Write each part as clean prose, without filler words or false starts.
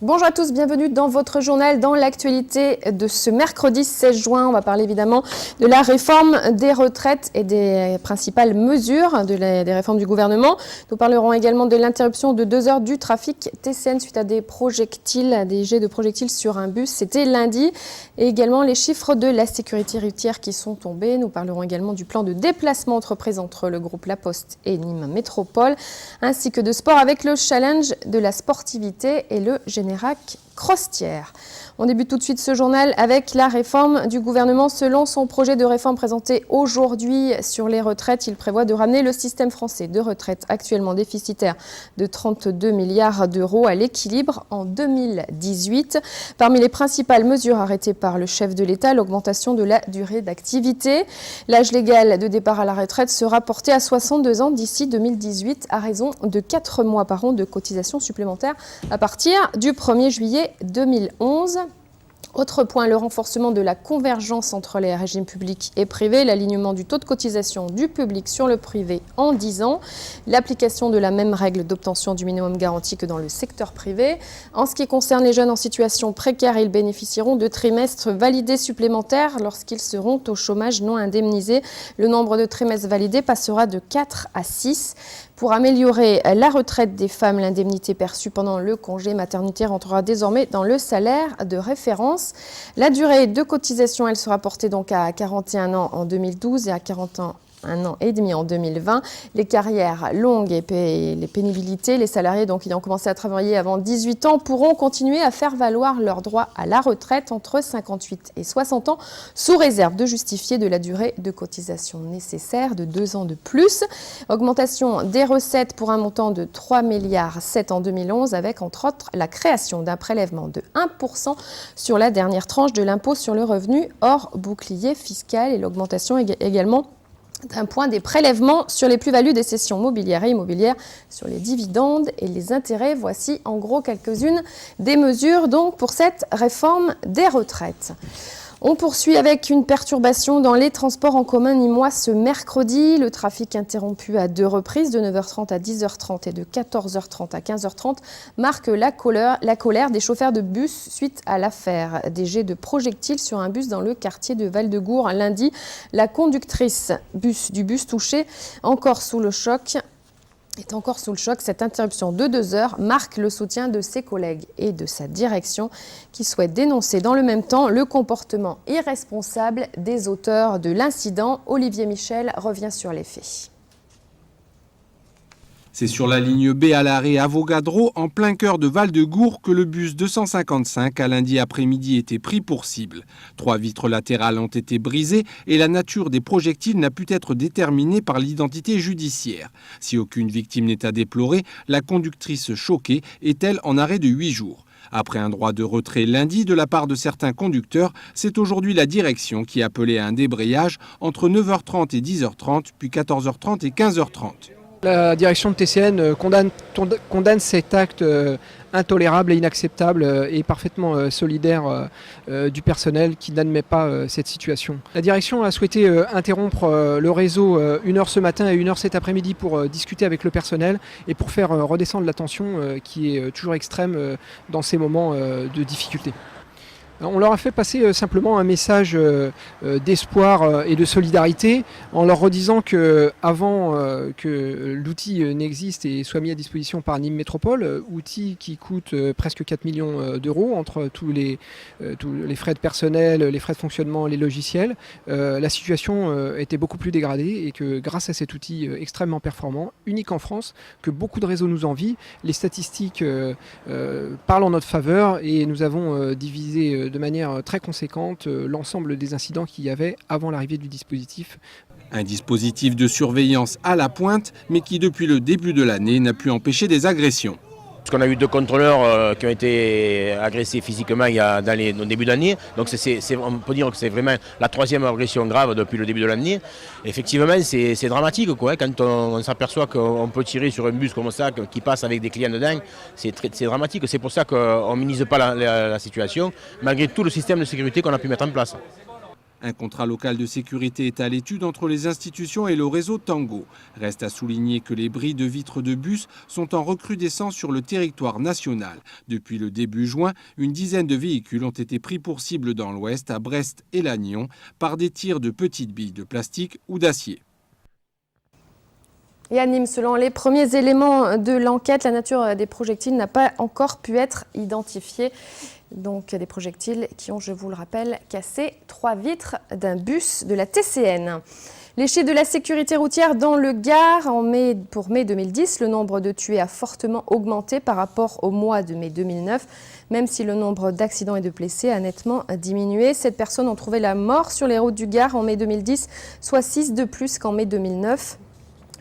Bonjour à tous, bienvenue dans votre journal, dans l'actualité de ce mercredi 16 juin. On va parler évidemment de la réforme des retraites et des principales mesures des réformes du gouvernement. Nous parlerons également de l'interruption de 2 heures du trafic TCN suite à des jets de projectiles sur un bus. C'était lundi. Et également les chiffres de la sécurité routière qui sont tombés. Nous parlerons également du plan de déplacement entreprise entre le groupe La Poste et Nîmes Métropole, ainsi que de sport avec le challenge de la sportivité et le général Crostière. On débute tout de suite ce journal avec la réforme du gouvernement. Selon son projet de réforme présenté aujourd'hui sur les retraites, il prévoit de ramener le système français de retraite actuellement déficitaire de 32 milliards d'euros à l'équilibre en 2018. Parmi les principales mesures arrêtées par le chef de l'État, l'augmentation de la durée d'activité. L'âge légal de départ à la retraite sera porté à 62 ans d'ici 2018 à raison de 4 mois par an de cotisation supplémentaire à partir du 1er juillet 2011. Autre point, le renforcement de la convergence entre les régimes publics et privés, l'alignement du taux de cotisation du public sur le privé en 10 ans, l'application de la même règle d'obtention du minimum garanti que dans le secteur privé. En ce qui concerne les jeunes en situation précaire, ils bénéficieront de trimestres validés supplémentaires lorsqu'ils seront au chômage non indemnisé. Le nombre de trimestres validés passera de 4 à 6. Pour améliorer la retraite des femmes, l'indemnité perçue pendant le congé maternité rentrera désormais dans le salaire de référence. La durée de cotisation, elle sera portée donc à 41 ans en 2012 et à 41 ans et demi en 2020. Les carrières longues et les pénibilités, les salariés donc ayant commencé à travailler avant 18 ans pourront continuer à faire valoir leurs droits à la retraite entre 58 et 60 ans, sous réserve de justifier de la durée de cotisation nécessaire de 2 ans de plus. Augmentation des recettes pour un montant de 3,7 milliards en 2011, avec entre autres la création d'un prélèvement de 1% sur la dernière tranche de l'impôt sur le revenu hors bouclier fiscal et l'augmentation également d'un point des prélèvements sur les plus-values des cessions mobilières et immobilières, sur les dividendes et les intérêts. Voici en gros quelques-unes des mesures donc pour cette réforme des retraites. On poursuit avec une perturbation dans les transports en commun nîmois ce mercredi. Le trafic interrompu à 2 reprises, de 9h30 à 10h30 et de 14h30 à 15h30, marque la colère des chauffeurs de bus suite à l'affaire des jets de projectiles sur un bus dans le quartier de Val-de-Gour. Lundi, la conductrice du bus touché est encore sous le choc. Cette interruption de 2 heures marque le soutien de ses collègues et de sa direction qui souhaitent dénoncer dans le même temps le comportement irresponsable des auteurs de l'incident. Olivier Michel revient sur les faits. C'est sur la ligne B à l'arrêt Avogadro, en plein cœur de Val-de-Gour, que le bus 255 à lundi après-midi était pris pour cible. 3 vitres latérales ont été brisées et la nature des projectiles n'a pu être déterminée par l'identité judiciaire. Si aucune victime n'est à déplorer, la conductrice choquée est-elle en arrêt de 8 jours. Après un droit de retrait lundi de la part de certains conducteurs, c'est aujourd'hui la direction qui appelait à un débrayage entre 9h30 et 10h30, puis 14h30 et 15h30. La direction de TCN condamne cet acte intolérable et inacceptable et parfaitement solidaire du personnel qui n'admet pas cette situation. La direction a souhaité interrompre le réseau 1 heure ce matin et 1 heure cet après-midi pour discuter avec le personnel et pour faire redescendre la tension qui est toujours extrême dans ces moments de difficulté. On leur a fait passer simplement un message d'espoir et de solidarité en leur redisant qu'avant que l'outil n'existe et soit mis à disposition par Nîmes Métropole, outil qui coûte presque 4 millions d'euros entre tous les frais de personnel, les frais de fonctionnement, les logiciels, la situation était beaucoup plus dégradée et que grâce à cet outil extrêmement performant, unique en France, que beaucoup de réseaux nous envient, les statistiques parlent en notre faveur et nous avons divisé de manière très conséquente l'ensemble des incidents qu'il y avait avant l'arrivée du dispositif. Un dispositif de surveillance à la pointe, mais qui depuis le début de l'année n'a pu empêcher des agressions. Parce qu'on a eu 2 contrôleurs qui ont été agressés physiquement au début de l'année. Donc on peut dire que c'est vraiment la 3e agression grave depuis le début de l'année. Effectivement, c'est dramatique quoi. Quand on s'aperçoit qu'on peut tirer sur un bus comme ça, qui passe avec des clients dedans, c'est dramatique. C'est pour ça qu'on ne minimise pas la situation, malgré tout le système de sécurité qu'on a pu mettre en place. Un contrat local de sécurité est à l'étude entre les institutions et le réseau Tango. Reste à souligner que les bris de vitres de bus sont en recrudescence sur le territoire national. Depuis le début juin, une dizaine de véhicules ont été pris pour cible dans l'ouest, à Brest et Lannion, par des tirs de petites billes de plastique ou d'acier. Et à Nîmes, selon les premiers éléments de l'enquête, la nature des projectiles n'a pas encore pu être identifiée. Donc des projectiles qui ont, je vous le rappelle, cassé 3 vitres d'un bus de la TCN. Les chiffres de la sécurité routière dans le Gard, pour mai 2010, le nombre de tués a fortement augmenté par rapport au mois de mai 2009, même si le nombre d'accidents et de blessés a nettement diminué. 7 personnes ont trouvé la mort sur les routes du Gard en mai 2010, soit 6 de plus qu'en mai 2009.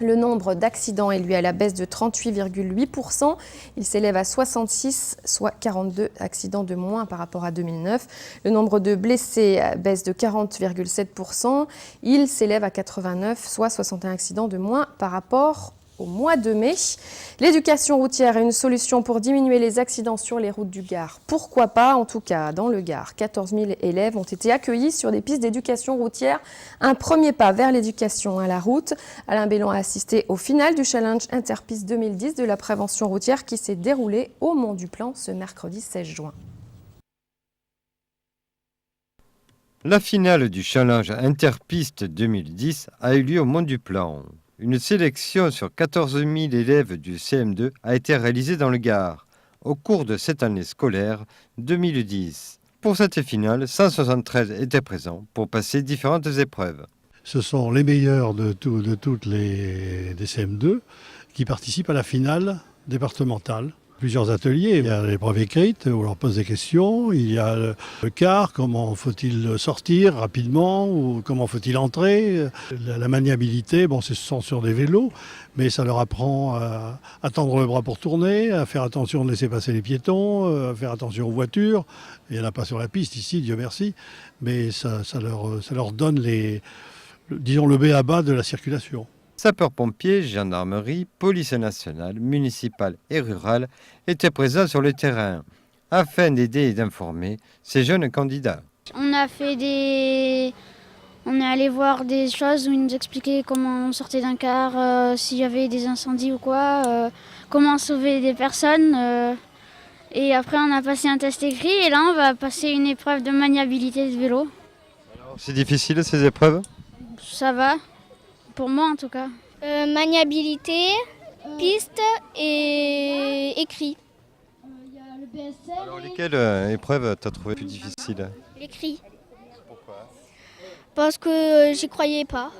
Le nombre d'accidents est lui à la baisse de 38,8%. Il s'élève à 66, soit 42 accidents de moins par rapport à 2009. Le nombre de blessés baisse de 40,7%. Il s'élève à 89, soit 61 accidents de moins par rapport au mois de mai. L'éducation routière est une solution pour diminuer les accidents sur les routes du Gard. Pourquoi pas? En tout cas, dans le Gard, 14 000 élèves ont été accueillis sur des pistes d'éducation routière. Un premier pas vers l'éducation à la route. Alain Bellon a assisté au final du challenge Interpiste 2010 de la prévention routière qui s'est déroulé au Mont-du-Plan ce mercredi 16 juin. La finale du challenge Interpiste 2010 a eu lieu au Mont-du-Plan. Une sélection sur 14 000 élèves du CM2 a été réalisée dans le Gard au cours de cette année scolaire 2010. Pour cette finale, 173 étaient présents pour passer différentes épreuves. Ce sont les meilleurs de toutes les CM2 qui participent à la finale départementale. Plusieurs ateliers, il y a l'épreuve écrite où on leur pose des questions, il y a le quart, comment faut-il sortir rapidement ou comment faut-il entrer. La maniabilité, ce sont sur des vélos, mais ça leur apprend à tendre le bras pour tourner, à faire attention de laisser passer les piétons, à faire attention aux voitures. Il n'y en a pas sur la piste ici, Dieu merci, mais ça leur donne le b.a.-ba de la circulation. Sapeurs-pompiers, gendarmerie, police nationale, municipale et rurale étaient présents sur le terrain afin d'aider et d'informer ces jeunes candidats. On est allé voir des choses où ils nous expliquaient comment on sortait d'un car, s'il y avait des incendies ou quoi, comment sauver des personnes. Et après on a passé un test écrit et là on va passer une épreuve de maniabilité de vélo. Alors, c'est difficile ces épreuves? Ça va. Pour moi en tout cas. Maniabilité, piste et écrit. Alors lesquelles épreuves t'as trouvé plus difficiles? L'écrit. Pourquoi? Parce que j'y croyais pas.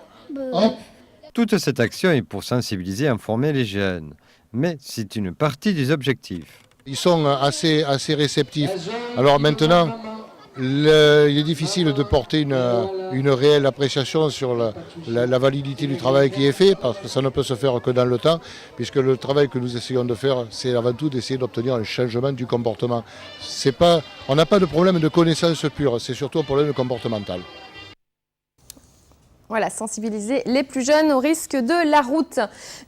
Toute cette action est pour sensibiliser et informer les jeunes, mais c'est une partie des objectifs. Ils sont assez réceptifs. Alors maintenant, il est difficile de porter une réelle appréciation sur la validité du travail qui est fait, parce que ça ne peut se faire que dans le temps, puisque le travail que nous essayons de faire, c'est avant tout d'essayer d'obtenir un changement du comportement. On n'a pas de problème de connaissance pure, c'est surtout un problème comportemental. Voilà, sensibiliser les plus jeunes au risque de la route.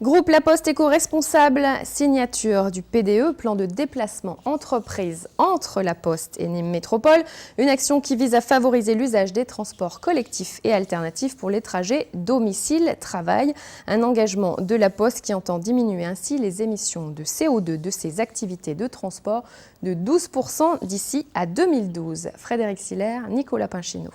Groupe La Poste éco-responsable, signature du PDE, plan de déplacement entreprise entre La Poste et Nîmes Métropole. Une action qui vise à favoriser l'usage des transports collectifs et alternatifs pour les trajets domicile-travail. Un engagement de La Poste qui entend diminuer ainsi les émissions de CO2 de ses activités de transport de 12% d'ici à 2012. Frédéric Siller, Nicolas Pinchino.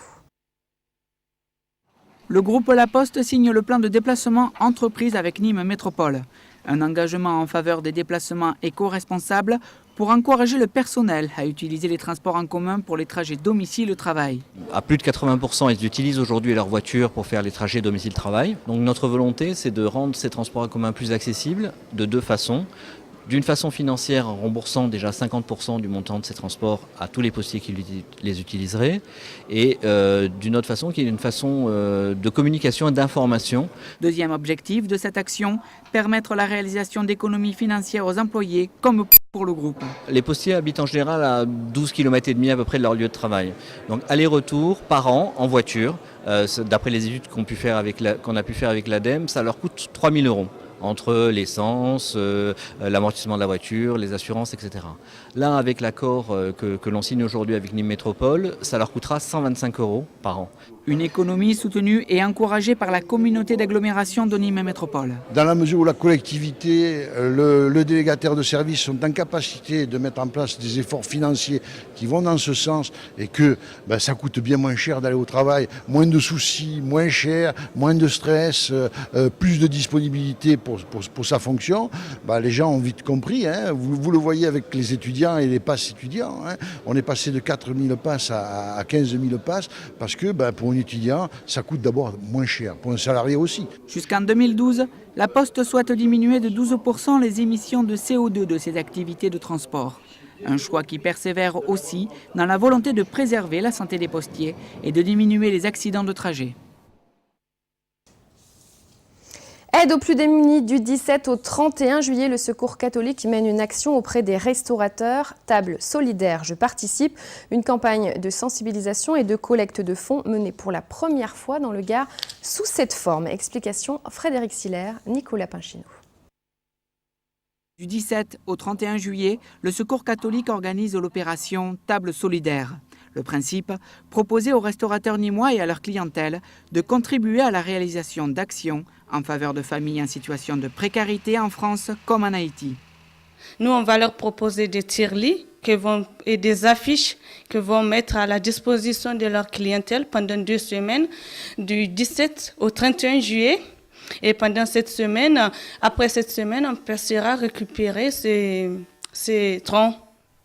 Le groupe La Poste signe le plan de déplacement entreprise avec Nîmes Métropole. Un engagement en faveur des déplacements éco-responsables pour encourager le personnel à utiliser les transports en commun pour les trajets domicile-travail. À plus de 80%, ils utilisent aujourd'hui leur voiture pour faire les trajets domicile-travail. Donc notre volonté, c'est de rendre ces transports en commun plus accessibles de deux façons. D'une façon financière, en remboursant déjà 50% du montant de ces transports à tous les postiers qui les utiliseraient, et d'une autre façon qui est une façon de communication et d'information. Deuxième objectif de cette action, permettre la réalisation d'économies financières aux employés comme pour le groupe. Les postiers habitent en général à 12 km et demi à peu près de leur lieu de travail. Donc aller-retour par an en voiture, d'après les études qu'on a pu faire avec l'ADEME, ça leur coûte 3 000 € entre l'essence, l'amortissement de la voiture, les assurances, etc. Là, avec l'accord que l'on signe aujourd'hui avec Nîmes Métropole, ça leur coûtera 125 € par an. Une économie soutenue et encouragée par la communauté d'agglomération de Nîmes Métropole. Dans la mesure où la collectivité, le délégataire de service sont en capacité de mettre en place des efforts financiers qui vont dans ce sens et que ça coûte bien moins cher d'aller au travail, moins de soucis, moins cher, moins de stress, plus de disponibilité pour sa fonction, les gens ont vite compris. Hein. Vous le voyez avec les étudiants et les passes étudiants. Hein. On est passé de 4 000 passes à 15 000 passes parce que pour un étudiant, ça coûte d'abord moins cher, pour un salarié aussi. Jusqu'en 2012, la Poste souhaite diminuer de 12% les émissions de CO2 de ses activités de transport. Un choix qui persévère aussi dans la volonté de préserver la santé des postiers et de diminuer les accidents de trajet. Aide aux plus démunis du 17 au 31 juillet, le Secours catholique mène une action auprès des restaurateurs. Table solidaire, je participe. Une campagne de sensibilisation et de collecte de fonds menée pour la première fois dans le Gard sous cette forme. Explication Frédéric Siller, Nicolas Pinchinou. Du 17 au 31 juillet, le Secours catholique organise l'opération Table solidaire. Le principe, proposer aux restaurateurs nîmois et à leur clientèle de contribuer à la réalisation d'actions en faveur de familles en situation de précarité en France comme en Haïti. Nous, on va leur proposer des tire-lits et des affiches que vont mettre à la disposition de leur clientèle pendant 2 semaines, du 17 au 31 juillet. Et pendant cette semaine, après cette semaine, on passera récupérer ces troncs.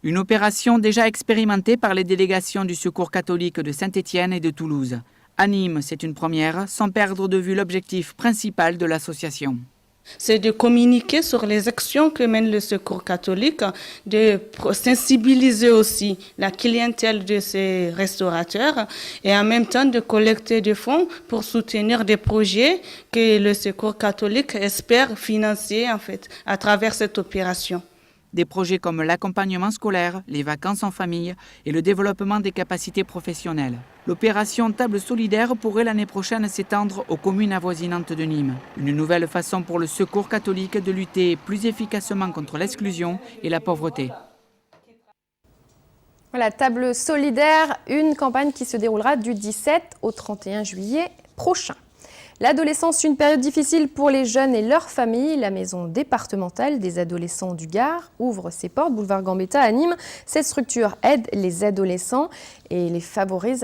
Une opération déjà expérimentée par les délégations du Secours catholique de Saint-Étienne et de Toulouse. À Nîmes, c'est une première, sans perdre de vue l'objectif principal de l'association. C'est de communiquer sur les actions que mène le Secours catholique, de sensibiliser aussi la clientèle de ces restaurateurs et en même temps de collecter des fonds pour soutenir des projets que le Secours catholique espère financer à travers cette opération. Des projets comme l'accompagnement scolaire, les vacances en famille et le développement des capacités professionnelles. L'opération Table solidaire pourrait l'année prochaine s'étendre aux communes avoisinantes de Nîmes. Une nouvelle façon pour le Secours catholique de lutter plus efficacement contre l'exclusion et la pauvreté. Voilà, Table solidaire, une campagne qui se déroulera du 17 au 31 juillet prochain. L'adolescence, une période difficile pour les jeunes et leurs familles. La maison départementale des adolescents du Gard ouvre ses portes, boulevard Gambetta à Nîmes. Cette structure aide les adolescents et les favorise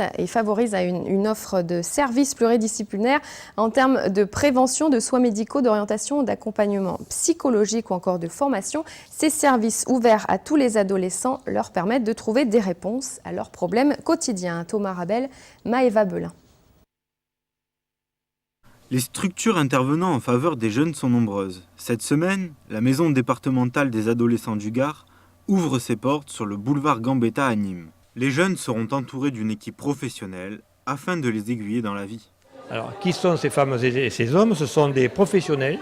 à une offre de services pluridisciplinaires en termes de prévention, de soins médicaux, d'orientation, d'accompagnement psychologique ou encore de formation. Ces services ouverts à tous les adolescents leur permettent de trouver des réponses à leurs problèmes quotidiens. Thomas Rabel, Maëva Belin. Les structures intervenant en faveur des jeunes sont nombreuses. Cette semaine, la maison départementale des adolescents du Gard ouvre ses portes sur le boulevard Gambetta à Nîmes. Les jeunes seront entourés d'une équipe professionnelle afin de les aiguiller dans la vie. Alors, qui sont ces femmes et ces hommes? Ce sont des professionnels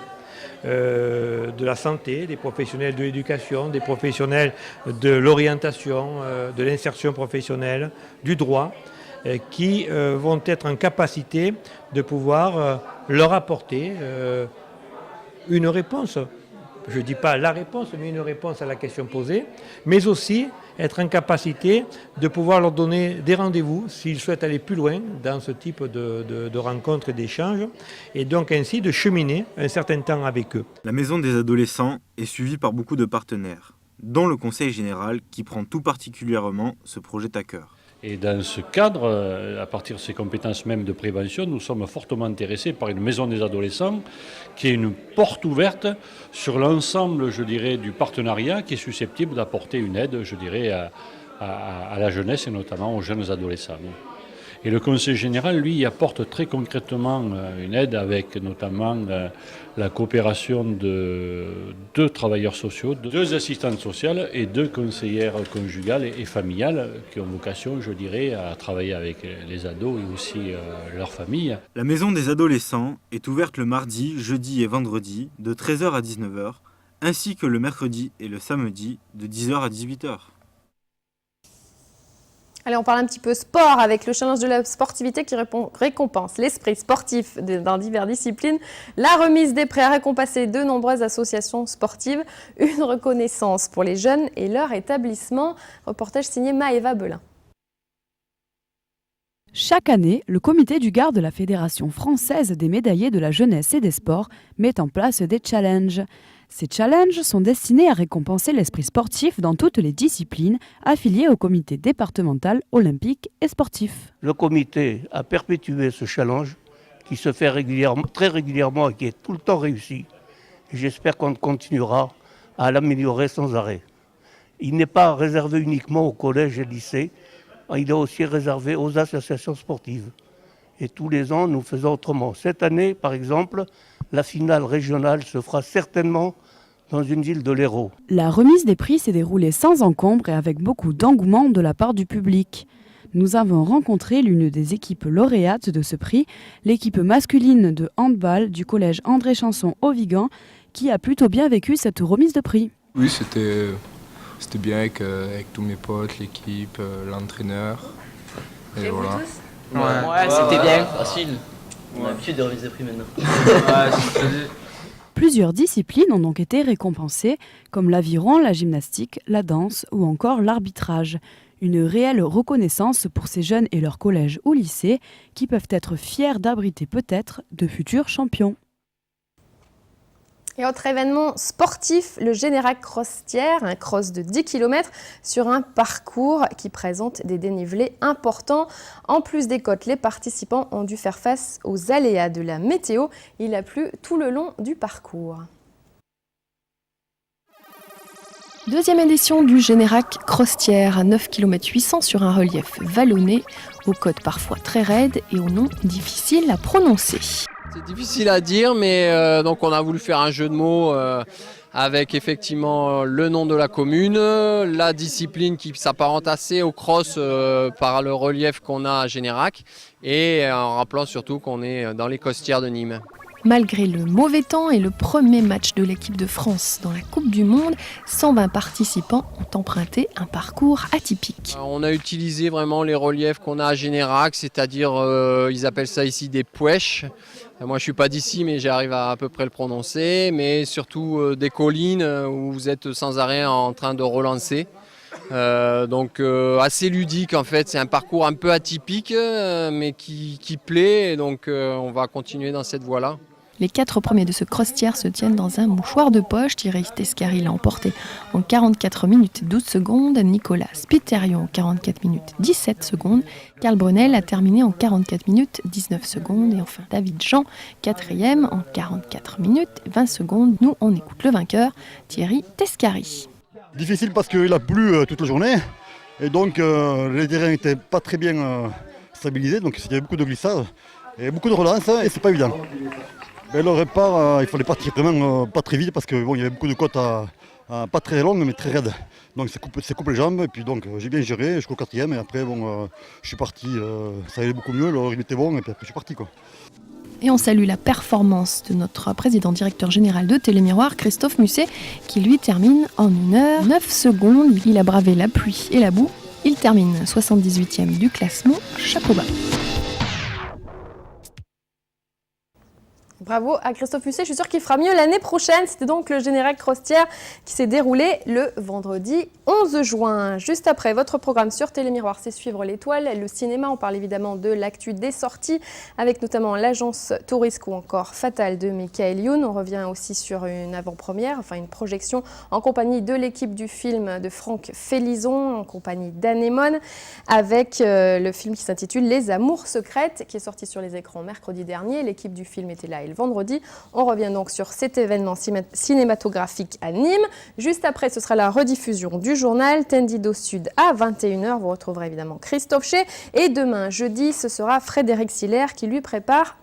de la santé, des professionnels de l'éducation, des professionnels de l'orientation, de l'insertion professionnelle, du droit, qui vont être en capacité de pouvoir leur apporter une réponse. Je ne dis pas la réponse, mais une réponse à la question posée, mais aussi être en capacité de pouvoir leur donner des rendez-vous s'ils souhaitent aller plus loin dans ce type de rencontres et d'échanges, et donc ainsi de cheminer un certain temps avec eux. La maison des adolescents est suivie par beaucoup de partenaires, dont le Conseil général qui prend tout particulièrement ce projet à cœur. Et dans ce cadre, à partir de ces compétences même de prévention, nous sommes fortement intéressés par une maison des adolescents qui est une porte ouverte sur l'ensemble, je dirais, du partenariat qui est susceptible d'apporter une aide, je dirais, à la jeunesse et notamment aux jeunes adolescents. Et le Conseil général, lui, apporte très concrètement une aide avec notamment la coopération de 2 travailleurs sociaux, 2 assistantes sociales et 2 conseillères conjugales et familiales qui ont vocation, je dirais, à travailler avec les ados et aussi leurs familles. La maison des adolescents est ouverte le mardi, jeudi et vendredi de 13h à 19h, ainsi que le mercredi et le samedi de 10h à 18h. Allez, on parle un petit peu sport avec le challenge de la sportivité qui récompense l'esprit sportif dans diverses disciplines. La remise des prix a récompensé de nombreuses associations sportives. Une reconnaissance pour les jeunes et leur établissement. Reportage signé Maëva Belin. Chaque année, le comité du Gard de la Fédération française des médaillés de la jeunesse et des sports met en place des challenges. Ces challenges sont destinés à récompenser l'esprit sportif dans toutes les disciplines affiliées au comité départemental olympique et sportif. Le comité a perpétué ce challenge qui se fait très régulièrement et qui est tout le temps réussi. Et j'espère qu'on continuera à l'améliorer sans arrêt. Il n'est pas réservé uniquement aux collèges et lycées, il est aussi réservé aux associations sportives. Et tous les ans, nous faisons autrement. Cette année, par exemple, la finale régionale se fera certainement dans une ville de l'Hérault. La remise des prix s'est déroulée sans encombre et avec beaucoup d'engouement de la part du public. Nous avons rencontré l'une des équipes lauréates de ce prix, l'équipe masculine de handball du collège André Chanson au Vigan, qui a plutôt bien vécu cette remise de prix. Oui, c'était bien avec tous mes potes, l'équipe, l'entraîneur. Et voilà. Ouais, c'était bien. Facile. On a l'habitude de remise de prix maintenant. Plusieurs disciplines ont donc été récompensées, comme l'aviron, la gymnastique, la danse ou encore l'arbitrage. Une réelle reconnaissance pour ces jeunes et leurs collèges ou lycées qui peuvent être fiers d'abriter peut-être de futurs champions. Et autre événement sportif, le Générac Crostière, un cross de 10 km sur un parcours qui présente des dénivelés importants. En plus des côtes, les participants ont dû faire face aux aléas de la météo. Il a plu tout le long du parcours. Deuxième édition du Générac Crostière, à 9 km 800 sur un relief vallonné, aux côtes parfois très raides et aux noms difficiles à prononcer. C'est difficile à dire, mais donc on a voulu faire un jeu de mots avec effectivement le nom de la commune, la discipline qui s'apparente assez au cross par le relief qu'on a à Générac et en rappelant surtout qu'on est dans les costières de Nîmes. Malgré le mauvais temps et le premier match de l'équipe de France dans la Coupe du Monde, 120 participants ont emprunté un parcours atypique. On a utilisé vraiment les reliefs qu'on a à Générac, c'est-à-dire ils appellent ça ici des pouèches. Moi je ne suis pas d'ici mais j'arrive à peu près le prononcer, mais surtout des collines où vous êtes sans arrêt en train de relancer. Donc assez ludique en fait, c'est un parcours un peu atypique mais qui plaît, et donc on va continuer dans cette voie-là. Les 4 premiers de ce crostière se tiennent dans un mouchoir de poche. Thierry Tescari l'a emporté en 44 minutes 12 secondes. Nicolas Spitérion en 44 minutes 17 secondes. Karl Brunel a terminé en 44 minutes 19 secondes. Et enfin David Jean, 4e en 44 minutes 20 secondes. Nous, on écoute le vainqueur, Thierry Tescari. Difficile parce qu'il a plu toute la journée. Et donc les terrains n'étaient pas très bien stabilisés. Donc il y avait beaucoup de glissades et beaucoup de relances et c'est pas évident. Et le repart, il fallait partir vraiment pas très vite parce qu'il y avait beaucoup de côtes pas très longues mais très raides. Donc ça coupe les jambes et puis donc j'ai bien géré jusqu'au 4e et après je suis parti, ça allait beaucoup mieux, le rythme était bon et puis après je suis parti quoi. Et on salue la performance de notre président directeur général de Télémiroir, Christophe Musset, qui lui termine en 1 heure 9 secondes. Il a bravé la pluie et la boue. Il termine 78e du classement. Chapeau bas. Bravo à Christophe Musset, je suis sûre qu'il fera mieux l'année prochaine. C'était donc le Générac Crostière qui s'est déroulé le vendredi 11 juin. Juste après, votre programme sur Télémiroir, c'est Suivre l'étoile, le cinéma. On parle évidemment de l'actu des sorties, avec notamment l'agence Tourisque ou encore Fatal de Michael Youn. On revient aussi sur une avant-première, enfin une projection en compagnie de l'équipe du film de Franck Félizon, en compagnie d'Anémone, avec le film qui s'intitule Les Amours secrètes, qui est sorti sur les écrans mercredi dernier. L'équipe du film était là le vendredi. On revient donc sur cet événement cinématographique à Nîmes. Juste après, ce sera la rediffusion du journal Tendido Sud à 21h. Vous retrouverez évidemment Christophe Ché. Et demain, jeudi, ce sera Frédéric Siller qui lui prépare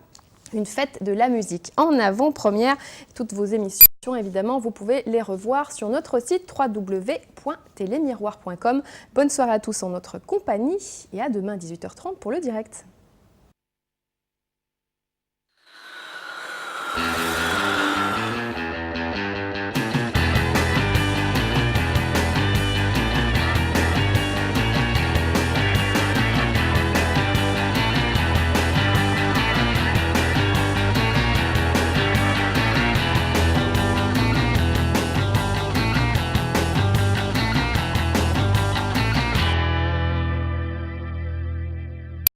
une fête de la musique en avant-première. Toutes vos émissions, évidemment, vous pouvez les revoir sur notre site www.telemiroir.com. Bonne soirée à tous en notre compagnie et à demain 18h30 pour le direct.